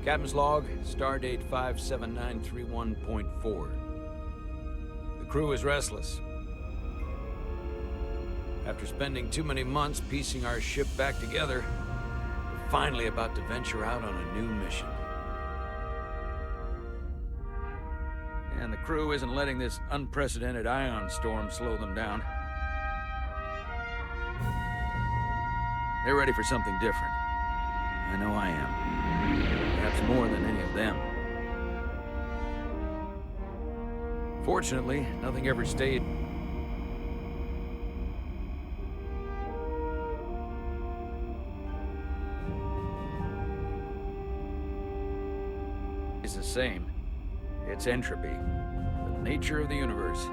Captain's log, stardate 57931.4. The crew is restless. After spending too many months piecing our ship back together, we're finally about to venture out on a new mission. And the crew isn't letting this unprecedented ion storm slow them down. They're ready for something different. I know I am. Perhaps more than any of them. Fortunately, nothing ever stayed is the same. It's entropy, the nature of the universe.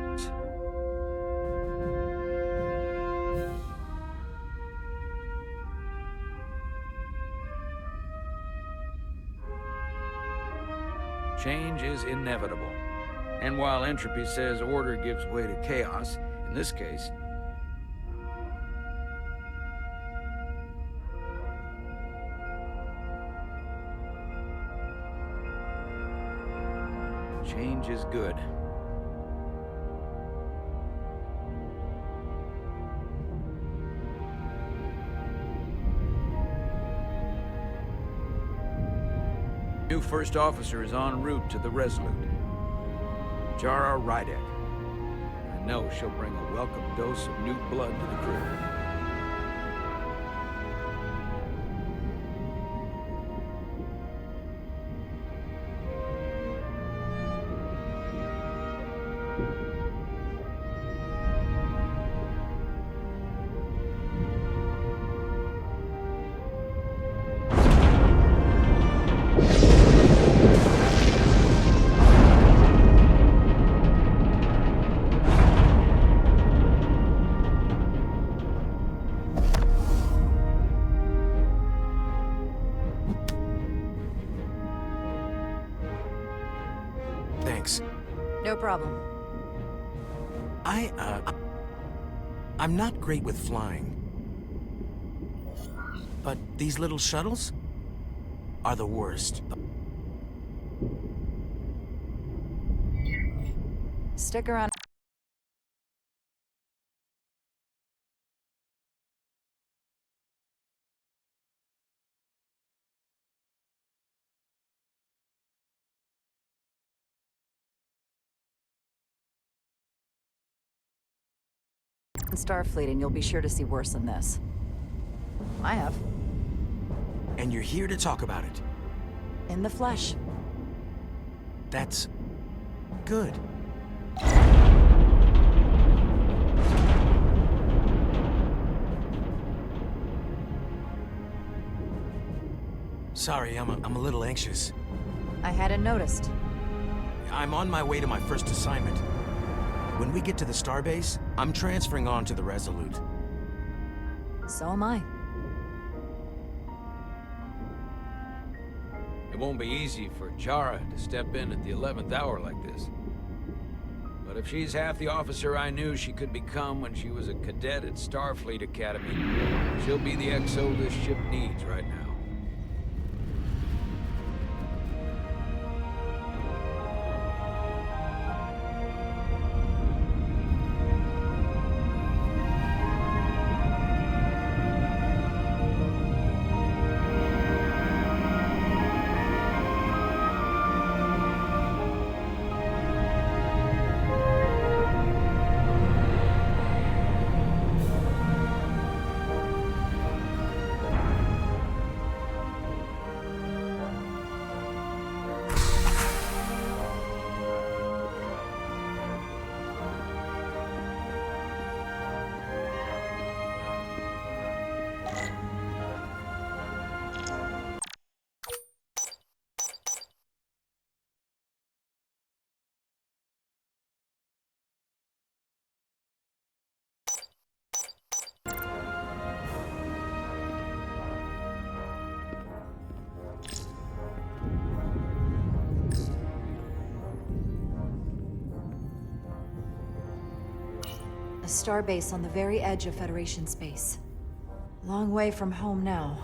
Change is inevitable. And while entropy says order gives way to chaos, in this case, change is good. New first officer is en route to the Resolute. Jara Rydek. I know she'll bring a welcome dose of new blood to the crew. Thanks. No problem. I'm not great with flying. But these little shuttles are the worst. Stick around. Starfleet, and you'll be sure to see worse than this. I have. And you're here to talk about it. In the flesh. That's good. Sorry, I'm a little anxious. I hadn't noticed. I'm on my way to my first assignment. When we get to the starbase, I'm transferring on to the Resolute. So am I. It won't be easy for Jara to step in at the 11th hour like this. But if she's half the officer I knew she could become when she was a cadet at Starfleet Academy, she'll be the XO this ship needs right now. A starbase on the very edge of Federation space. Long way from home now.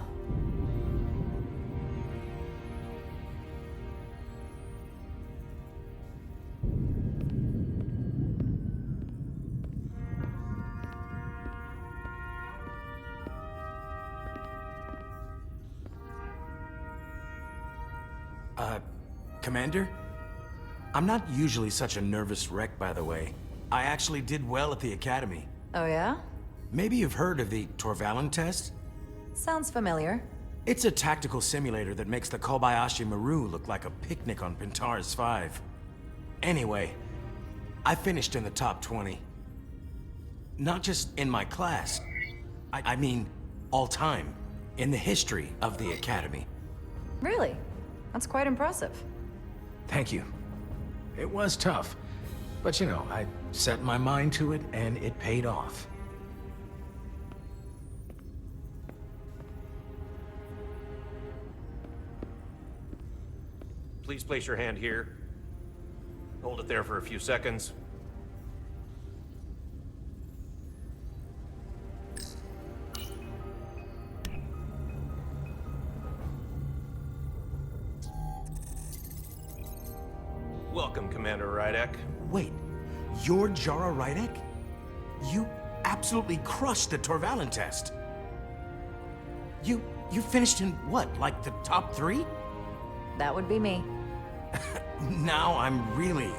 Commander? I'm not usually such a nervous wreck, by the way. I actually did well at the Academy. Oh yeah? Maybe you've heard of the Torvalin test? Sounds familiar. It's a tactical simulator that makes the Kobayashi Maru look like a picnic on Pintaris 5. Anyway, I finished in the top 20. Not just in my class. I mean, all time. In the history of the Academy. Really? That's quite impressive. Thank you. It was tough. But you know, I set my mind to it and it paid off. Please place your hand here. Hold it there for a few seconds. Welcome, Commander Rydek. Wait, you're Jara Rydek? You absolutely crushed the Torvalin test. You finished in what, like the top 3? That would be me. Now I'm really...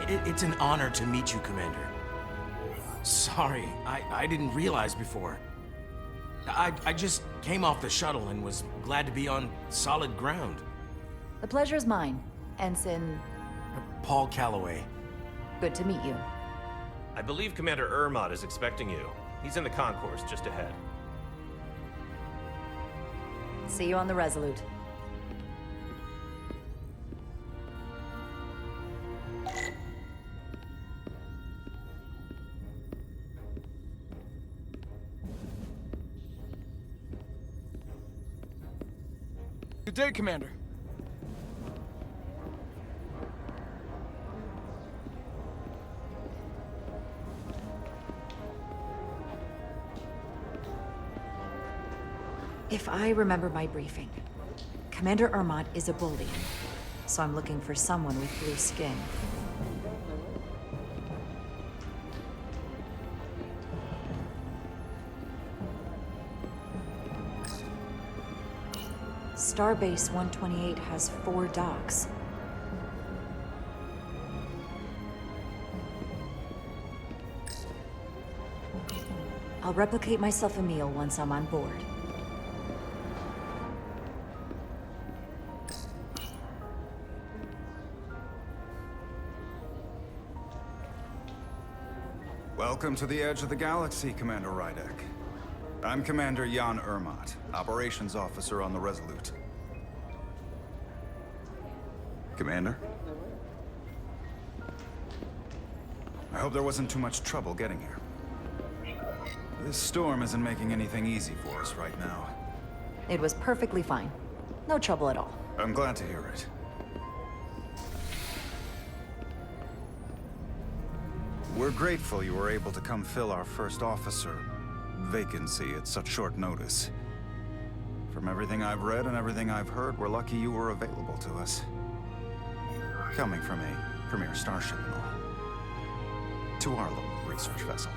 It's an honor to meet you, Commander. Sorry, I didn't realize before. I just came off the shuttle and was glad to be on solid ground. The pleasure is mine, Ensign. Paul Calloway. Good to meet you. I believe Commander Ermot is expecting you. He's in the concourse just ahead. See you on the Resolute. Good day, Commander. If I remember my briefing, Commander Ermot is a Bullion, so I'm looking for someone with blue skin. Starbase 128 has 4 docks. I'll replicate myself a meal once I'm on board. Welcome to the edge of the galaxy, Commander Rydek. I'm Commander Jan Ermot, Operations Officer on the Resolute. Commander? I hope there wasn't too much trouble getting here. This storm isn't making anything easy for us right now. It was perfectly fine. No trouble at all. I'm glad to hear it. We're grateful you were able to come fill our first officer vacancy at such short notice. From everything I've read and everything I've heard, we're lucky you were available to us. Coming from a premier starship and all. To our little research vessel.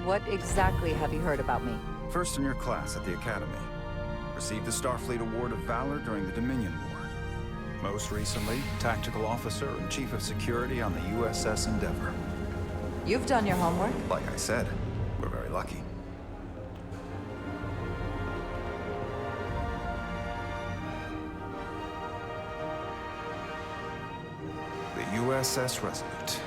What exactly have you heard about me? First in your class at the Academy. Received the Starfleet Award of Valor during the Dominion War. Most recently, Tactical Officer and Chief of Security on the USS Endeavor. You've done your homework. Like I said, we're very lucky. The USS Resolute.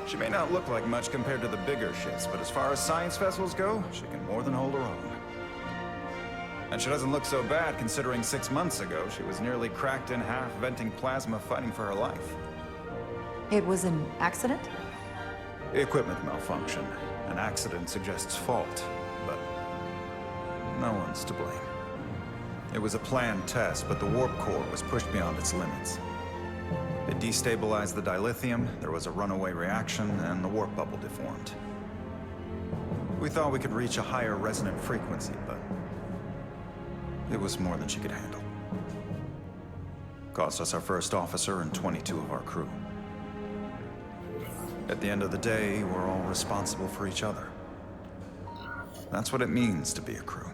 She may not look like much compared to the bigger ships, but as far as science vessels go, she can more than hold her own. And she doesn't look so bad considering 6 months ago she was nearly cracked in half, venting plasma, fighting for her life. It was an accident? Equipment malfunction. An accident suggests fault, but no one's to blame. It was a planned test, but the warp core was pushed beyond its limits. It destabilized the dilithium, there was a runaway reaction, and the warp bubble deformed. We thought we could reach a higher resonant frequency, but it was more than she could handle. Cost us our first officer and 22 of our crew. At the end of the day, we're all responsible for each other. That's what it means to be a crew.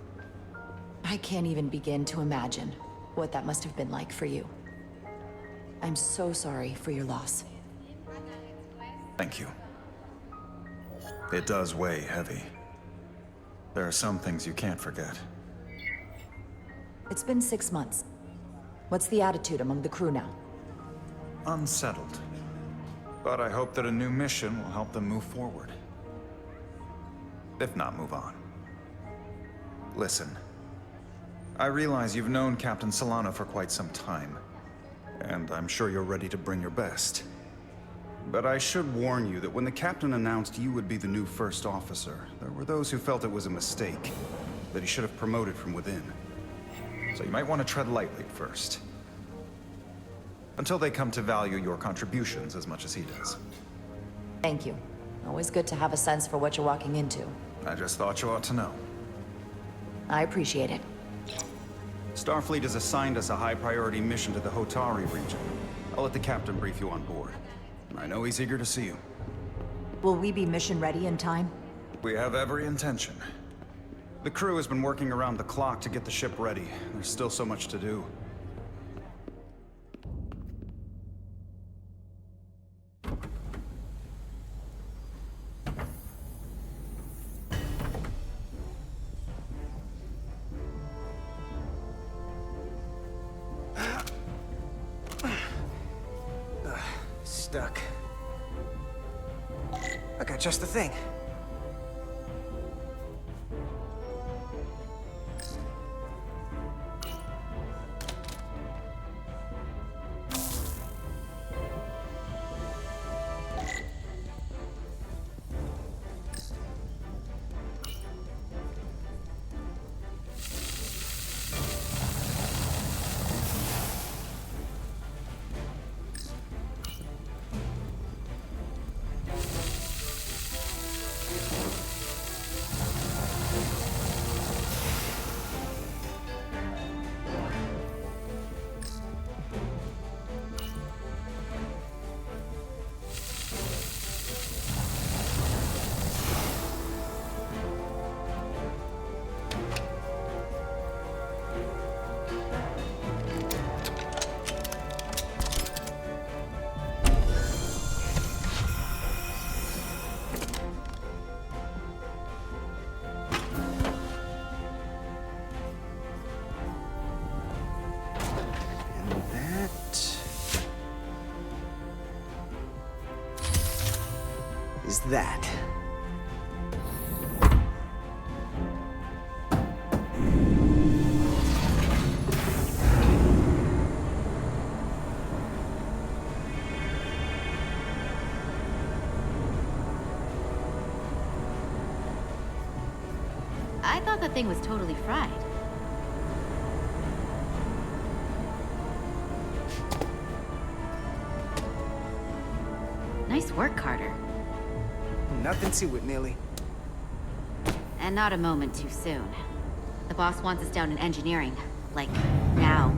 I can't even begin to imagine. what that must have been like for you. I'm so sorry for your loss. Thank you. It does weigh heavy. There are some things you can't forget. It's been 6 months. What's the attitude among the crew now? Unsettled. But I hope that a new mission will help them move forward. If not, move on. Listen. I realize you've known Captain Solano for quite some time, and I'm sure you're ready to bring your best. But I should warn you that when the captain announced you would be the new first officer, there were those who felt it was a mistake, that he should have promoted from within. So you might want to tread lightly at first. Until they come to value your contributions as much as he does. Thank you. Always good to have a sense for what you're walking into. I just thought you ought to know. I appreciate it. Starfleet has assigned us a high-priority mission to the Hotari region. I'll let the captain brief you on board. I know he's eager to see you. Will we be mission ready in time? We have every intention. The crew has been working around the clock to get the ship ready. There's still so much to do. Stuck. I got just the thing. Is that. I thought that thing was totally fried. Nice work, Carter. Nothing to it, Millie. And not a moment too soon. The boss wants us down in engineering. Like, now.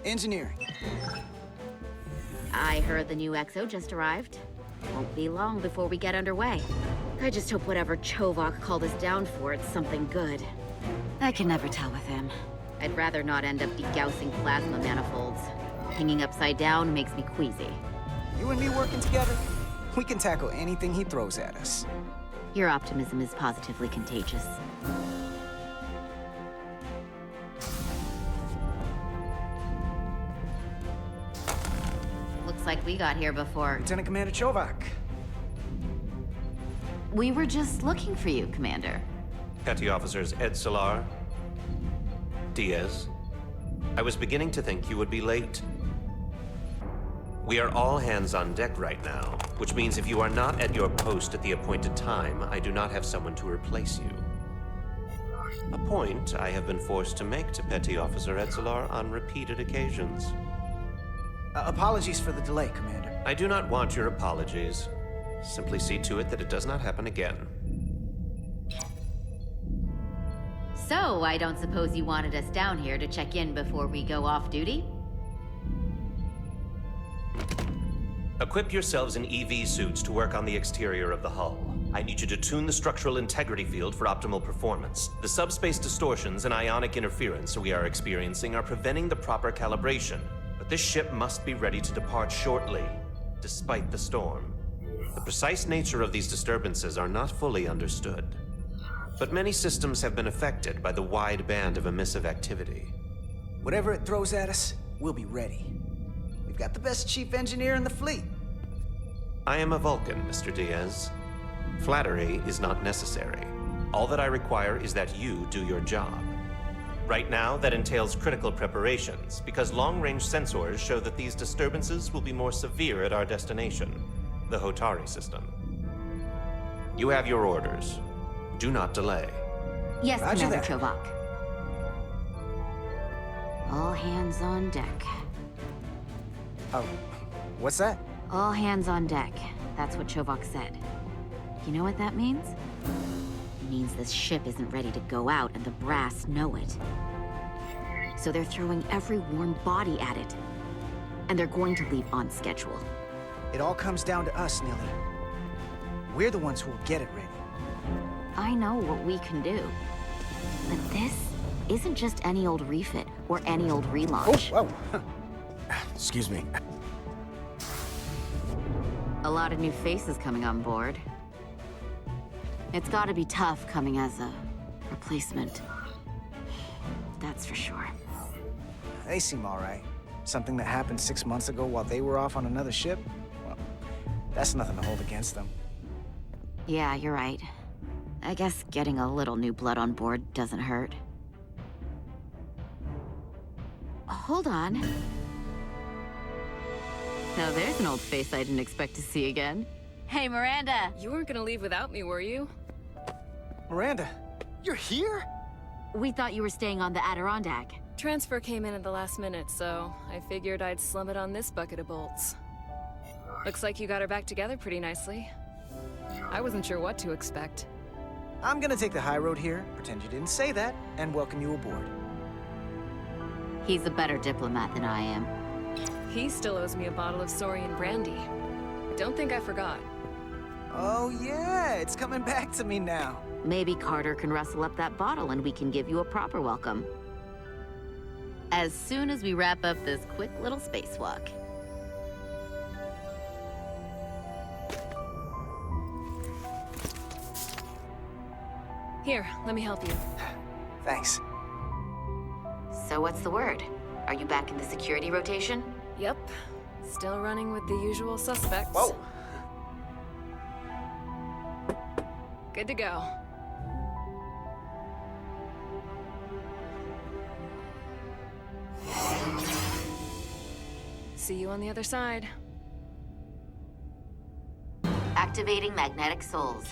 Engineering. I heard the new XO just arrived. Won't be long before we get underway. I just hope whatever Chovak called us down for, it's something good. I can never tell with him. I'd rather not end up degaussing plasma manifolds. Hanging upside down makes me queasy. You and me working together, we can tackle anything he throws at us. Your optimism is positively contagious. Looks like we got here before. Lieutenant Commander Chovak. We were just looking for you, Commander. Petty Officers Ed Solar. Diaz. I was beginning to think you would be late. We are all hands on deck right now, which means if you are not at your post at the appointed time, I do not have someone to replace you. A point I have been forced to make to Petty Officer Etzelar on repeated occasions. Apologies for the delay, Commander. I do not want your apologies. Simply see to it that it does not happen again. So, I don't suppose you wanted us down here to check in before we go off duty? Equip yourselves in EV suits to work on the exterior of the hull. I need you to tune the structural integrity field for optimal performance. The subspace distortions and ionic interference we are experiencing are preventing the proper calibration. But this ship must be ready to depart shortly, despite the storm. The precise nature of these disturbances are not fully understood. But many systems have been affected by the wide band of emissive activity. Whatever it throws at us, we'll be ready. We've got the best chief engineer in the fleet. I am a Vulcan, Mr. Diaz. Flattery is not necessary. All that I require is that you do your job. Right now, that entails critical preparations, because long-range sensors show that these disturbances will be more severe at our destination, the Hotari system. You have your orders. Do not delay. Yes, Roger Commander that. Chovak. All hands on deck. Oh, what's that? All hands on deck. That's what Chovak said. You know what that means? It means this ship isn't ready to go out, and the brass know it. So they're throwing every warm body at it. And they're going to leave on schedule. It all comes down to us, Nilly. We're the ones who will get it ready. I know what we can do. But this isn't just any old refit or any old relaunch. Whoa! Excuse me. A lot of new faces coming on board. It's gotta be tough coming as a replacement. That's for sure. They seem all right. Something that happened 6 months ago while they were off on another ship? Well, that's nothing to hold against them. Yeah, you're right. I guess getting a little new blood on board doesn't hurt. Hold on. Now there's an old face I didn't expect to see again. Hey, Miranda! You weren't gonna leave without me, were you? Miranda, you're here? We thought you were staying on the Adirondack. Transfer came in at the last minute, so I figured I'd slum it on this bucket of bolts. Looks like you got her back together pretty nicely. I wasn't sure what to expect. I'm gonna take the high road here, pretend you didn't say that, and welcome you aboard. He's a better diplomat than I am. He still owes me a bottle of Saurian brandy. Don't think I forgot. Oh yeah, it's coming back to me now. Maybe Carter can rustle up that bottle and we can give you a proper welcome. As soon as we wrap up this quick little spacewalk. Here, let me help you. Thanks. So what's the word? Are you back in the security rotation? Yep. Still running with the usual suspects. Whoa! Good to go. See you on the other side. Activating magnetic souls.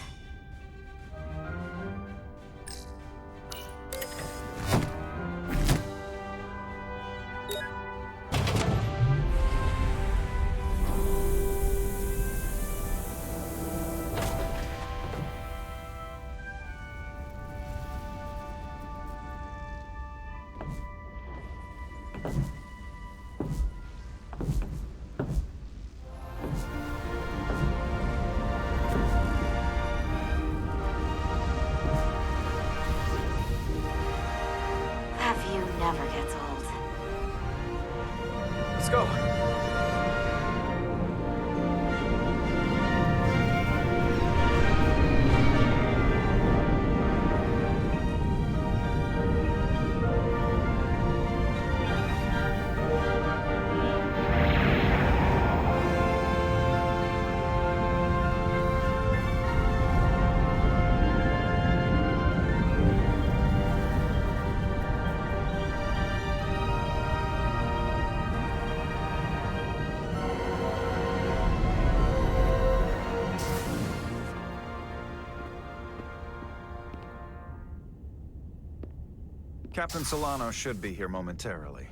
Never gets old. Let's go. Captain Solano should be here momentarily.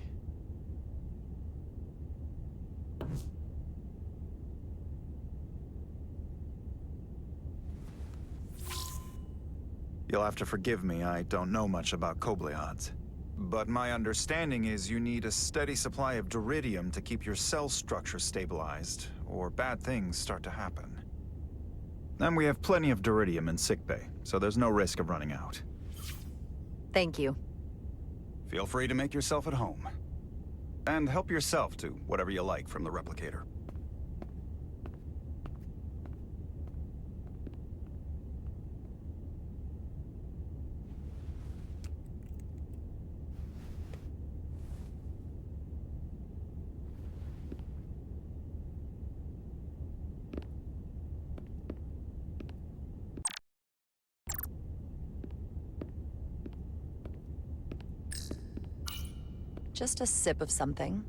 You'll have to forgive me, I don't know much about Kobleods. But my understanding is you need a steady supply of duridium to keep your cell structure stabilized, or bad things start to happen. And we have plenty of duridium in sickbay, so there's no risk of running out. Thank you. Feel free to make yourself at home. And help yourself to whatever you like from the replicator. Just a sip of something.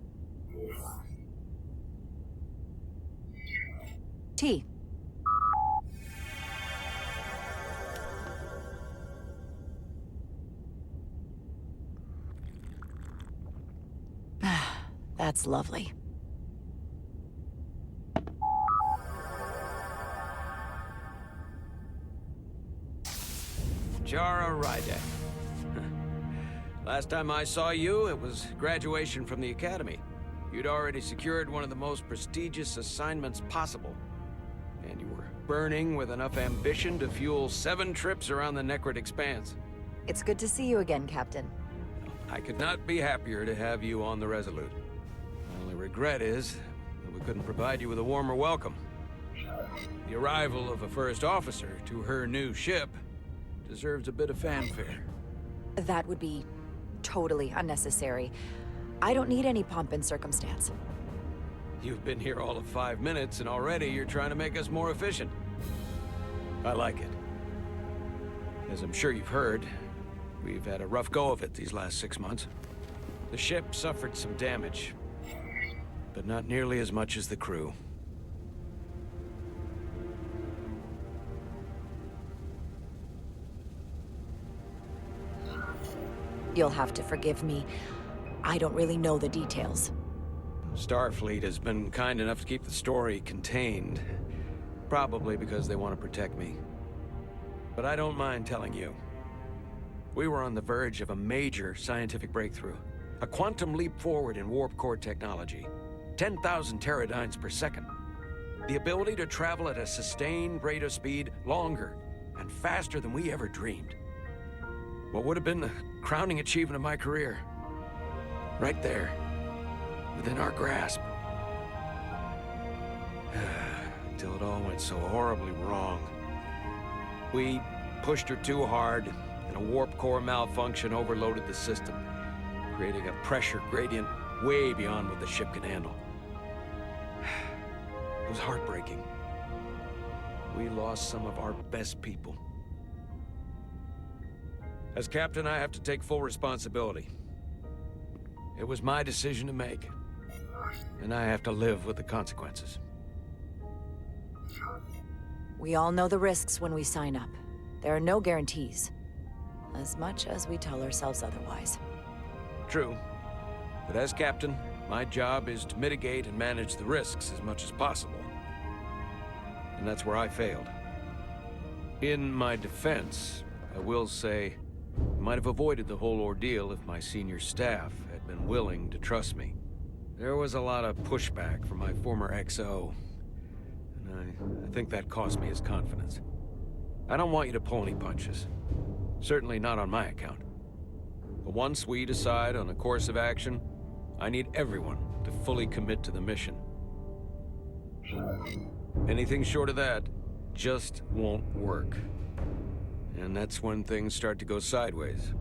Tea. That's lovely. Jara Rydek. Last time I saw you, it was graduation from the Academy. You'd already secured one of the most prestigious assignments possible. And you were burning with enough ambition to fuel 7 trips around the Necrit Expanse. It's good to see you again, Captain. I could not be happier to have you on the Resolute. My only regret is that we couldn't provide you with a warmer welcome. The arrival of a first officer to her new ship deserves a bit of fanfare. That would be totally unnecessary. I don't need any pomp and circumstance. You've been here all of 5 minutes, and already you're trying to make us more efficient. I like it. As I'm sure you've heard, we've had a rough go of it these last 6 months. The ship suffered some damage, but not nearly as much as the crew. You'll have to forgive me. I don't really know the details. Starfleet has been kind enough to keep the story contained. Probably because they want to protect me. But I don't mind telling you. We were on the verge of a major scientific breakthrough. A quantum leap forward in warp core technology. 10,000 teradynes per second. The ability to travel at a sustained rate of speed longer and faster than we ever dreamed. What would have been the crowning achievement of my career. Right there. Within our grasp. Until it all went so horribly wrong. We pushed her too hard, and a warp core malfunction overloaded the system, creating a pressure gradient way beyond what the ship can handle. It was heartbreaking. We lost some of our best people. As captain, I have to take full responsibility. It was my decision to make, and I have to live with the consequences. We all know the risks when we sign up. There are no guarantees, as much as we tell ourselves otherwise. True. But as captain, my job is to mitigate and manage the risks as much as possible. And that's where I failed. In my defense, I will say, I might have avoided the whole ordeal if my senior staff had been willing to trust me. There was a lot of pushback from my former XO, and I think that cost me his confidence. I don't want you to pull any punches. Certainly not on my account. But once we decide on a course of action, I need everyone to fully commit to the mission. Anything short of that just won't work. And that's when things start to go sideways.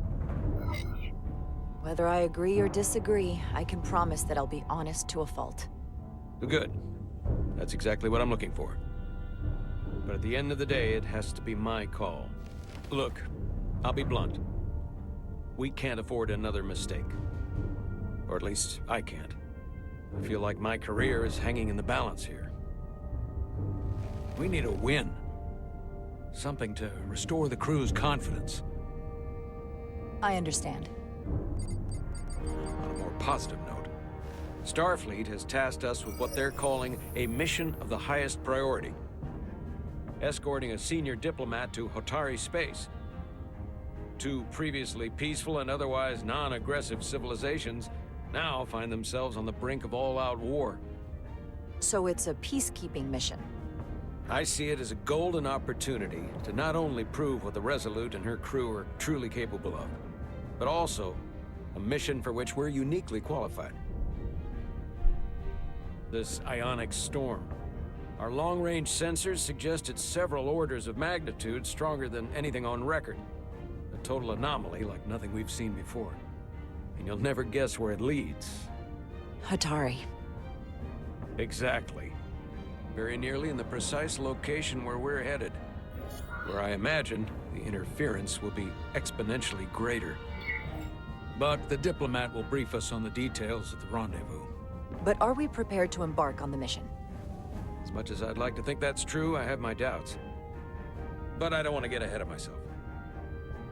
Whether I agree or disagree, I can promise that I'll be honest to a fault. Good. That's exactly what I'm looking for. But at the end of the day, it has to be my call. Look, I'll be blunt. We can't afford another mistake. Or at least, I can't. I feel like my career is hanging in the balance here. We need a win. Something to restore the crew's confidence. I understand. positive note. Starfleet has tasked us with what they're calling a mission of the highest priority. Escorting a senior diplomat to Hotari space. Two previously peaceful and otherwise non-aggressive civilizations now find themselves on the brink of all-out war. So it's a peacekeeping mission. I see it as a golden opportunity to not only prove what the Resolute and her crew are truly capable of, but also a mission for which we're uniquely qualified. This ionic storm. Our long-range sensors suggest it's several orders of magnitude stronger than anything on record. A total anomaly like nothing we've seen before. And you'll never guess where it leads. Hatari. Exactly. Very nearly in the precise location where we're headed. Where I imagine the interference will be exponentially greater. But the diplomat will brief us on the details at the rendezvous. But are we prepared to embark on the mission? As much as I'd like to think that's true, I have my doubts. But I don't want to get ahead of myself.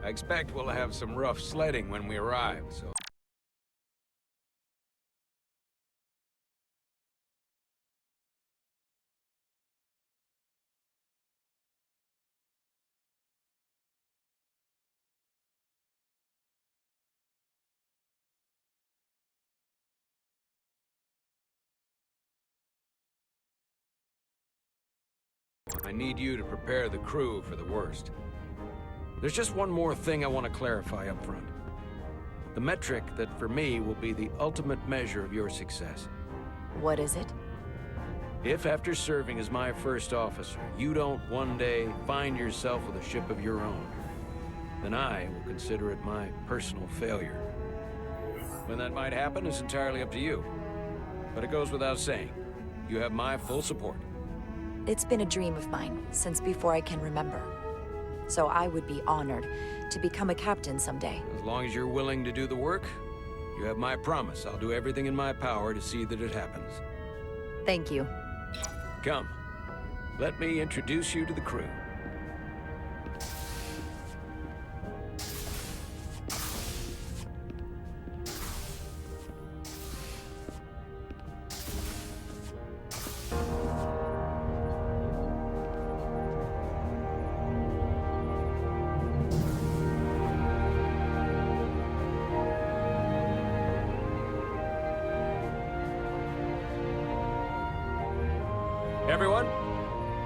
I expect we'll have some rough sledding when we arrive, so... I need you to prepare the crew for the worst. There's just one more thing I want to clarify up front. The metric that for me will be the ultimate measure of your success. What is it? If after serving as my first officer, you don't one day find yourself with a ship of your own, then I will consider it my personal failure. When that might happen is entirely up to you. But it goes without saying, you have my full support. It's been a dream of mine since before I can remember. So I would be honored to become a captain someday. As long as you're willing to do the work, you have my promise. I'll do everything in my power to see that it happens. Thank you. Come, let me introduce you to the crew. Everyone,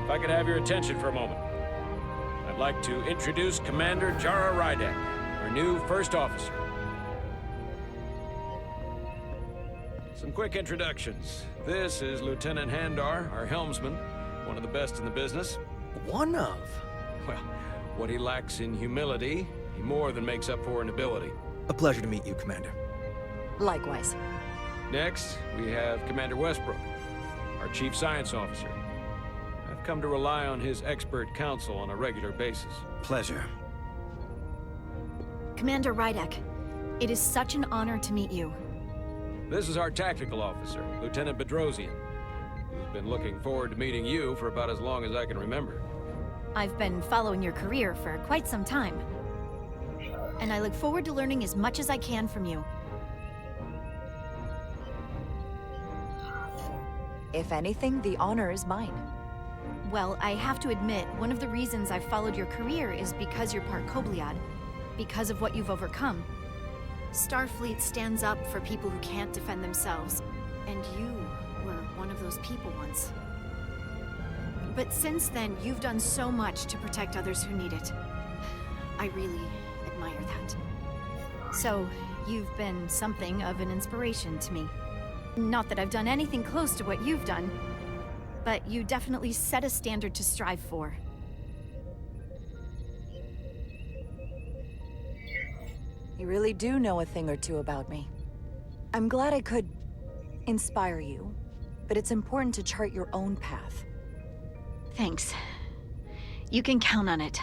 if I could have your attention for a moment. I'd like to introduce Commander Jara Rydek, our new first officer. Some quick introductions. This is Lieutenant Handar, our helmsman, one of the best in the business. One of? Well, what he lacks in humility, he more than makes up for in ability. A pleasure to meet you, Commander. Likewise. Next, we have Commander Westbrook, our Chief Science Officer. I've come to rely on his expert counsel on a regular basis. Pleasure. Commander Rydek, it is such an honor to meet you. This is our tactical officer, Lieutenant Bedrosian, who's been looking forward to meeting you for about as long as I can remember. I've been following your career for quite some time, and I look forward to learning as much as I can from you. If anything, the honor is mine. Well, I have to admit, one of the reasons I've followed your career is because you're part Kobliad, because of what you've overcome. Starfleet stands up for people who can't defend themselves, and you were one of those people once. But since then, you've done so much to protect others who need it. I really admire that. So, you've been something of an inspiration to me. Not that I've done anything close to what you've done, but you definitely set a standard to strive for. You really do know a thing or two about me. I'm glad I could inspire you, but it's important to chart your own path. Thanks. You can count on it.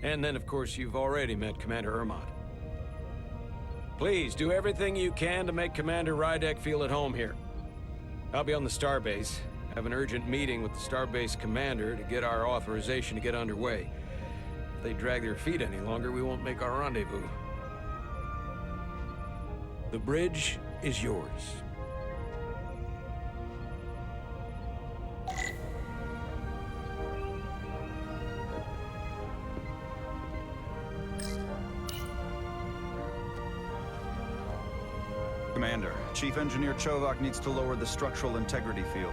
And then, of course, you've already met Commander Ermont. Please, do everything you can to make Commander Rydek feel at home here. I'll be on the starbase. Have an urgent meeting with the starbase commander to get our authorization to get underway. If they drag their feet any longer, we won't make our rendezvous. The bridge is yours. Commander, Chief Engineer Chovak needs to lower the structural integrity field.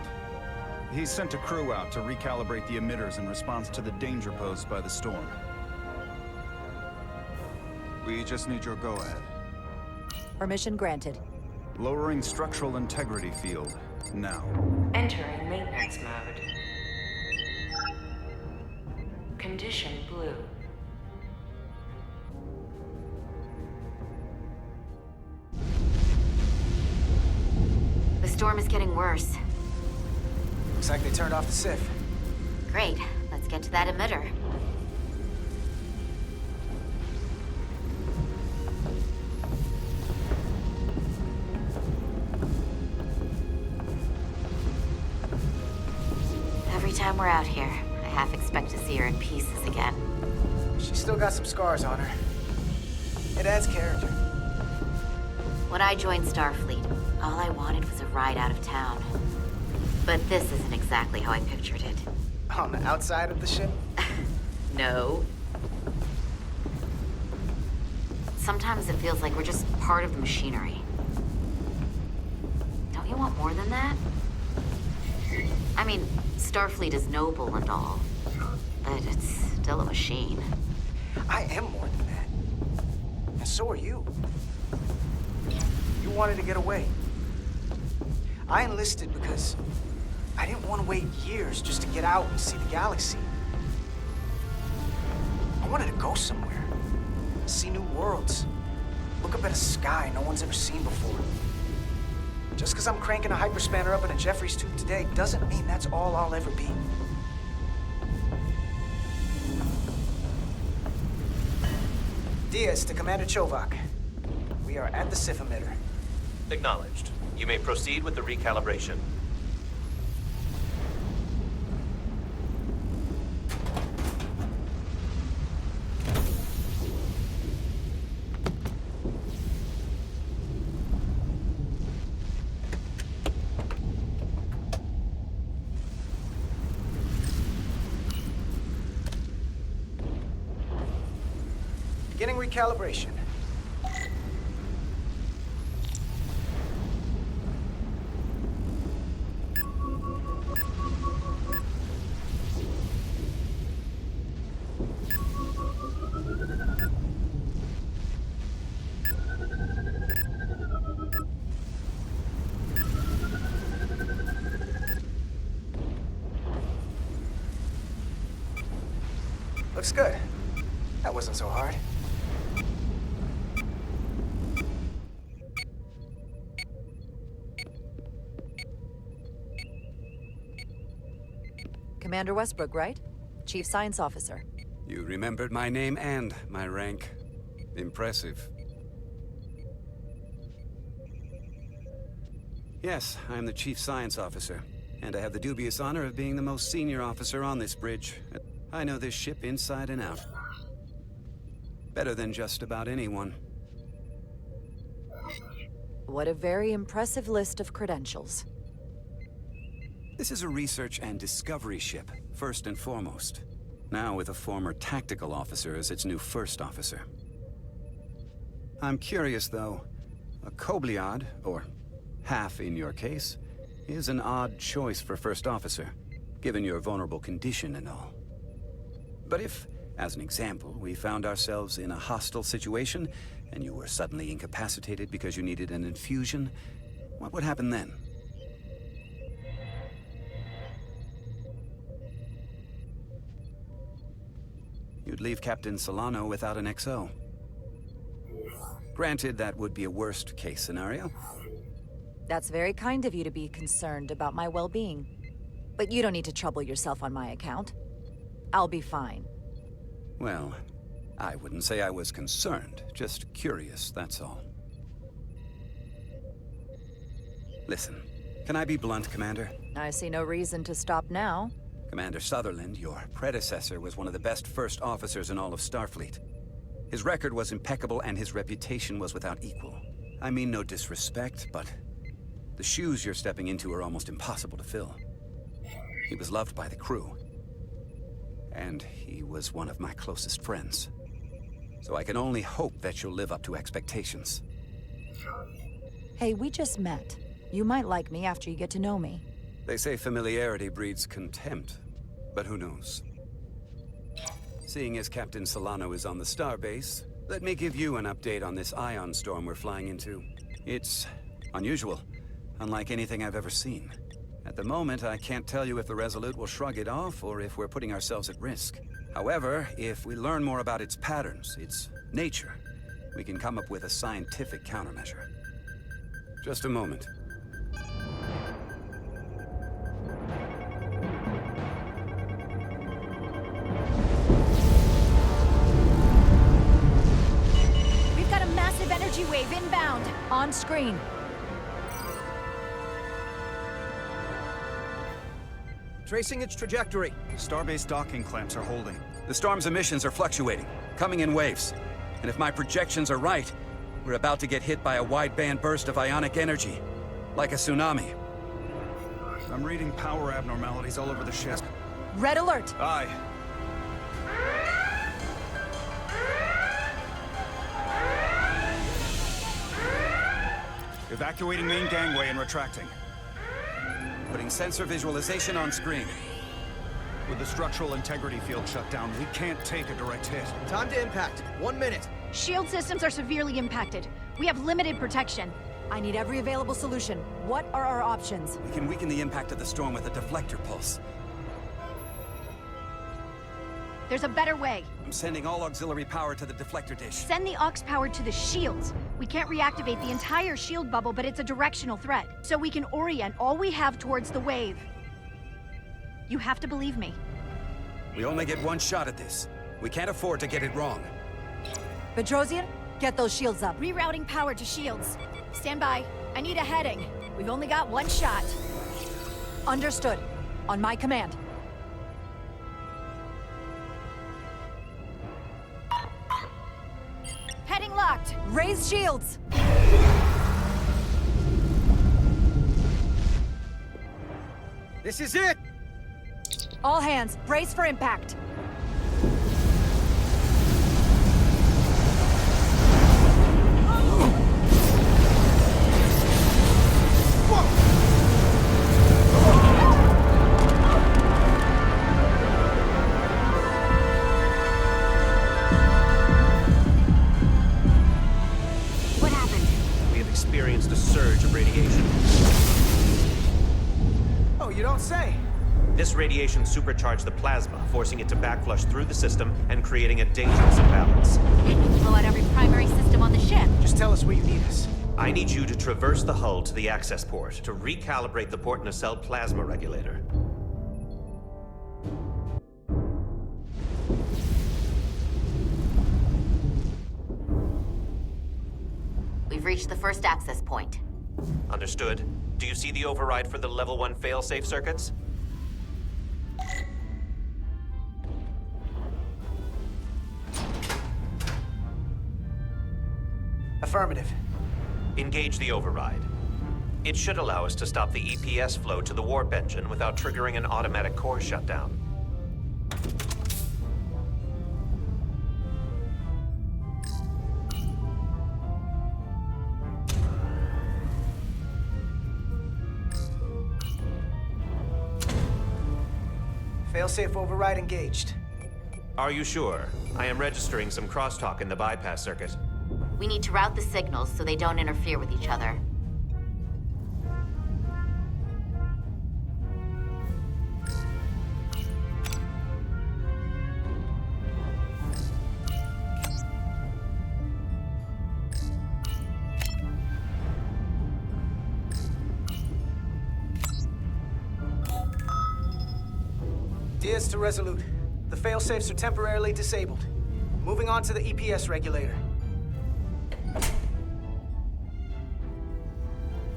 He's sent a crew out to recalibrate the emitters in response to the danger posed by the storm. We just need your go-ahead. Permission granted. Lowering structural integrity field, now. Entering maintenance mode. Condition blue. The storm is getting worse. Looks like they turned off the SIF. Great. Let's get to that emitter. Every time we're out here, I half expect to see her in pieces again. She's still got some scars on her. It adds character. When I joined Starfleet, all I wanted was a ride out of town. But this isn't exactly how I pictured it. On the outside of the ship? No. Sometimes it feels like we're just part of the machinery. Don't you want more than that? I mean, Starfleet is noble and all, but it's still a machine. I am more than that. And so are you. You wanted to get away. I enlisted because I didn't want to wait years just to get out and see the galaxy. I wanted to go somewhere, see new worlds, look up at a sky no one's ever seen before. Just because I'm cranking a hyperspanner up in a Jeffries tube today doesn't mean that's all I'll ever be. Diaz to Commander Chovak. We are at the SIF emitter. Acknowledged. You may proceed with the recalibration. Beginning recalibration. Looks good. That wasn't so hard. Commander Westbrook, right? Chief Science Officer. You remembered my name and my rank. Impressive. Yes, I'm the Chief Science Officer, and I have the dubious honor of being the most senior officer on this bridge. I know this ship inside and out. Better than just about anyone. What a very impressive list of credentials. This is a research and discovery ship, first and foremost. Now with a former tactical officer as its new first officer. I'm curious, though. A Kobliad, or half in your case, is an odd choice for first officer, given your vulnerable condition and all. But if, as an example, we found ourselves in a hostile situation, and you were suddenly incapacitated because you needed an infusion, what would happen then? You'd leave Captain Solano without an XO. Granted, that would be a worst-case scenario. That's very kind of you to be concerned about my well-being. But you don't need to trouble yourself on my account. I'll be fine. Well, I wouldn't say I was concerned, just curious, that's all. Listen, can I be blunt, Commander? I see no reason to stop now. Commander Sutherland, your predecessor, was one of the best first officers in all of Starfleet. His record was impeccable and his reputation was without equal. I mean no disrespect, but the shoes you're stepping into are almost impossible to fill. He was loved by the crew. And he was one of my closest friends. So I can only hope that you'll live up to expectations. Hey, we just met. You might like me after you get to know me. They say familiarity breeds contempt, but who knows? Seeing as Captain Solano is on the starbase, let me give you an update on this ion storm we're flying into. It's unusual, unlike anything I've ever seen. At the moment, I can't tell you if the Resolute will shrug it off or if we're putting ourselves at risk. However, if we learn more about its patterns, its nature, we can come up with a scientific countermeasure. Just a moment. We've got a massive energy wave inbound. On screen. Tracing its trajectory. Starbase docking clamps are holding. The storm's emissions are fluctuating, coming in waves. And if my projections are right, we're about to get hit by a wideband burst of ionic energy. Like a tsunami. I'm reading power abnormalities all over the ship. Red alert! Aye. Evacuating main gangway and retracting. Putting sensor visualization on screen. With the structural integrity field shut down, we can't take a direct hit. Time to impact. 1 minute. Shield systems are severely impacted. We have limited protection. I need every available solution. What are our options? We can weaken the impact of the storm with a deflector pulse. There's a better way. I'm sending all auxiliary power to the deflector dish. Send the aux power to the shields. We can't reactivate the entire shield bubble, but it's a directional threat. So we can orient all we have towards the wave. You have to believe me. We only get one shot at this. We can't afford to get it wrong. Petrosian, get those shields up. Rerouting power to shields. Stand by. I need a heading. We've only got one shot. Understood. On my command. Heading locked. Raise shields. This is it! All hands, brace for impact. What happened? We have experienced a surge of radiation. Oh, you don't say. This radiation supercharged the plasma, forcing it to backflush through the system and creating a dangerous imbalance. Blow out every primary system on the ship. Just tell us where you need us. I need you to traverse the hull to the access port to recalibrate the port nacelle plasma regulator. We've reached the first access point. Understood. Do you see the override for the level 1 failsafe circuits? Affirmative. Engage the override. It should allow us to stop the EPS flow to the warp engine without triggering an automatic core shutdown. Failsafe override engaged. Are you sure? I am registering some crosstalk in the bypass circuit. We need to route the signals so they don't interfere with each other. Diaz to Resolute. The failsafes are temporarily disabled. Moving on to the EPS regulator.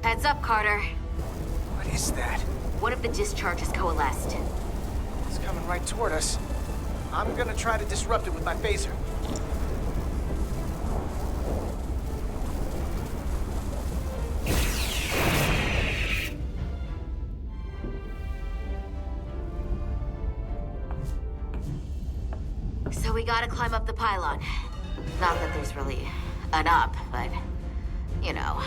Heads up, Carter. What is that? One of the discharges coalesced. It's coming right toward us. I'm gonna try to disrupt it with my phaser. we gotta climb up the pylon. Not that there's really an up, but, you know.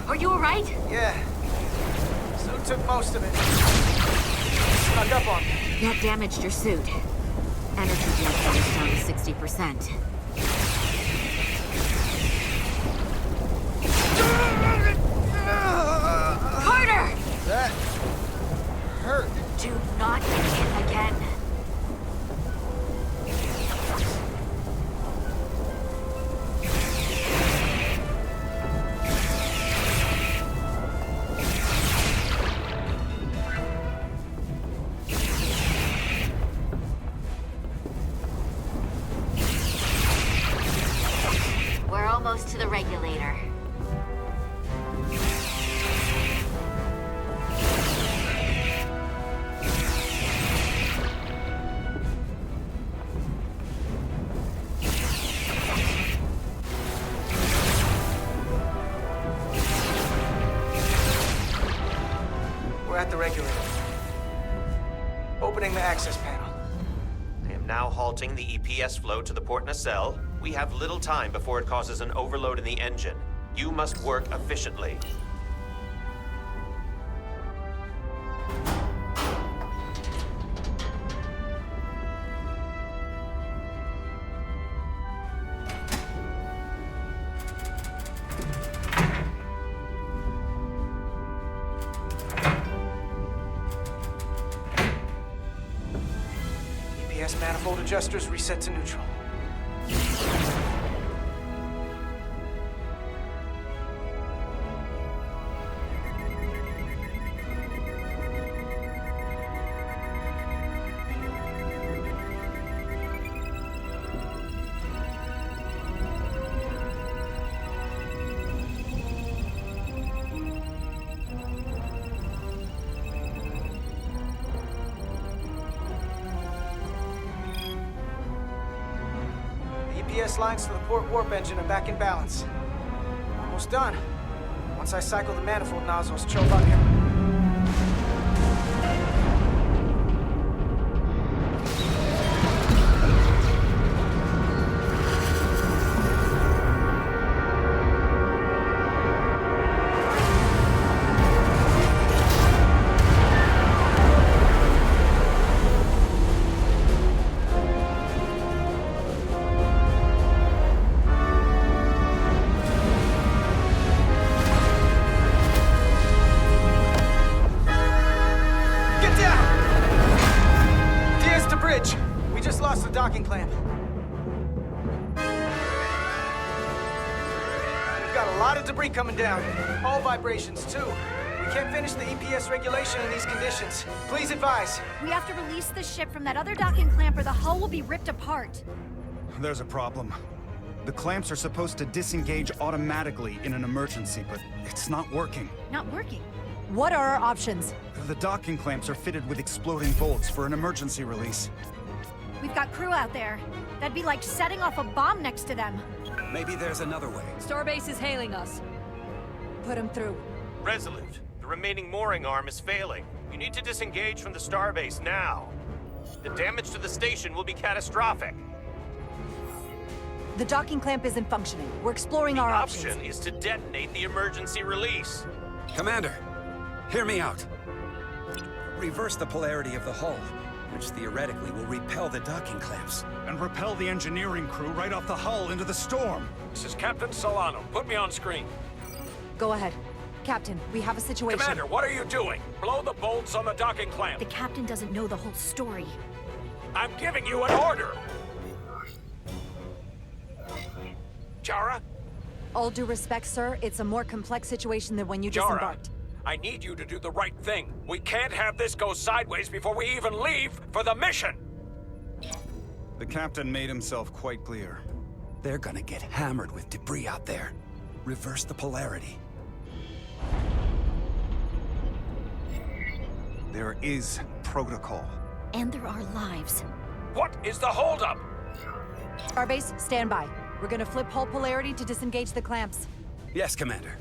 Are you alright? Yeah. Suit took most of it. Snuck up on me. That damaged your suit. Energy density is down to 60%. Carter! That hurt. Do not get hit again. We're almost to the regulator. We're at the regulator. Opening the access panel. I am now halting the EPS flow to the port nacelle. We have little time before it causes an overload in the engine. You must work efficiently. EPS manifold adjusters reset to neutral. EPS lines to the port warp engine are back in balance. Almost done. Once I cycle the manifold nozzles, Chovok can... lost the docking clamp. We've got a lot of debris coming down. All vibrations, too. We can't finish the EPS regulation in these conditions. Please advise. We have to release the ship from that other docking clamp or the hull will be ripped apart. There's a problem. The clamps are supposed to disengage automatically in an emergency, but it's not working. Not working? What are our options? The docking clamps are fitted with exploding bolts for an emergency release. We've got crew out there. That'd be like setting off a bomb next to them. Maybe there's another way. Starbase is hailing us. Put him through. Resolute, the remaining mooring arm is failing. You need to disengage from the starbase now. The damage to the station will be catastrophic. The docking clamp isn't functioning. We're exploring our options. The option is to detonate the emergency release. Commander, hear me out. Reverse the polarity of the hull, which theoretically will repel the docking clamps. And repel the engineering crew right off the hull into the storm. This is Captain Solano. Put me on screen. Go ahead. Captain, we have a situation. Commander, what are you doing? Blow the bolts on the docking clamp. The captain doesn't know the whole story. I'm giving you an order. Jara? All due respect, sir, it's a more complex situation than when you disembarked. I need you to do the right thing. We can't have this go sideways before we even leave for the mission. The captain made himself quite clear. They're gonna get hammered with debris out there. Reverse the polarity. There is protocol. And there are lives. What is the holdup? Starbase, stand by. We're gonna flip hull polarity to disengage the clamps. Yes, Commander.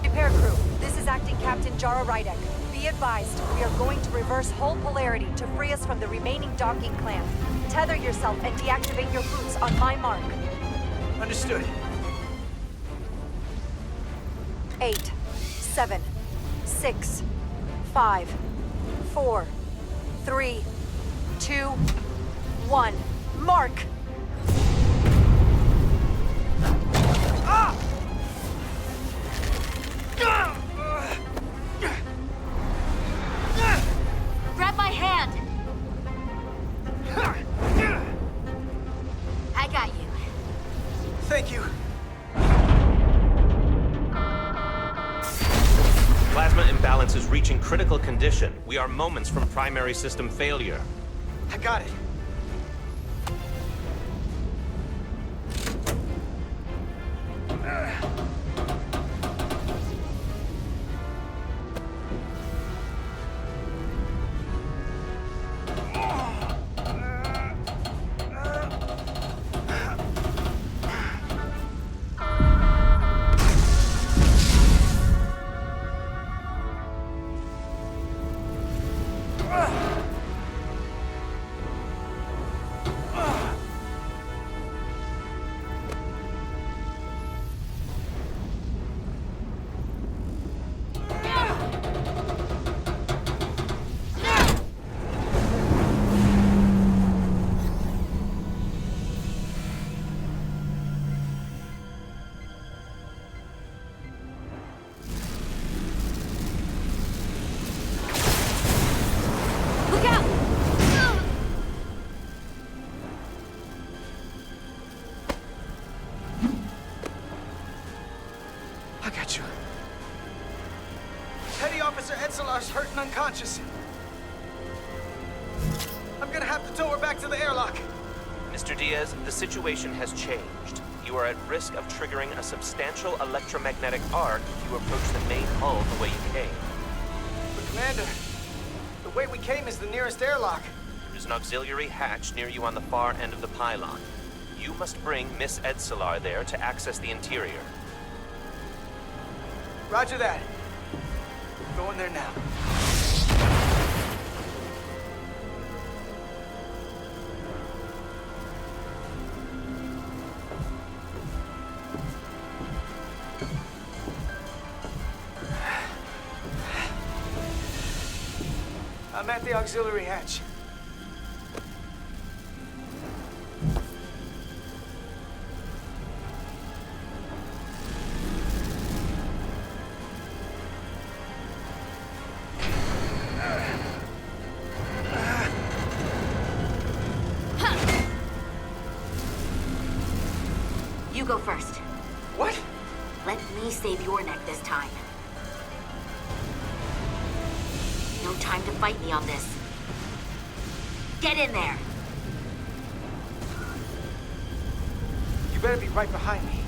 Repair crew, this is Acting Captain Jara Rydek. Be advised, we are going to reverse hull polarity to free us from the remaining docking clamp. Tether yourself and deactivate your boots on my mark. Understood. 8, 7, 6, 5, 4, 3, 2, 1. Mark! Grab my hand! I got you. Thank you. Plasma imbalance is reaching critical condition. We are moments from primary system failure. I got it. I got you. Petty Officer Edselar's hurt and unconscious. I'm gonna have to tow her back to the airlock. Mr. Diaz, the situation has changed. You are at risk of triggering a substantial electromagnetic arc if you approach the main hull the way you came. But Commander, the way we came is the nearest airlock. There's an auxiliary hatch near you on the far end of the pylon. You must bring Miss Edselar there to access the interior. Roger that. Going there now. I'm at the auxiliary hatch. You go first. What? Let me save your neck this time. No time to fight me on this. Get in there! You better be right behind me.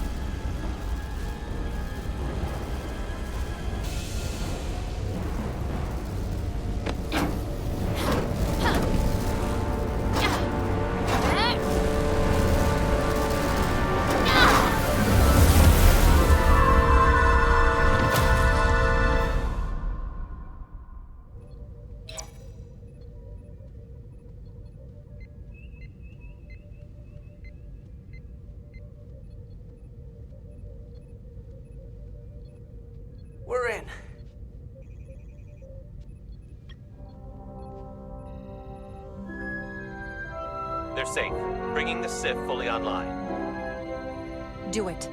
We're in. They're safe, bringing the SIF fully online. Do it.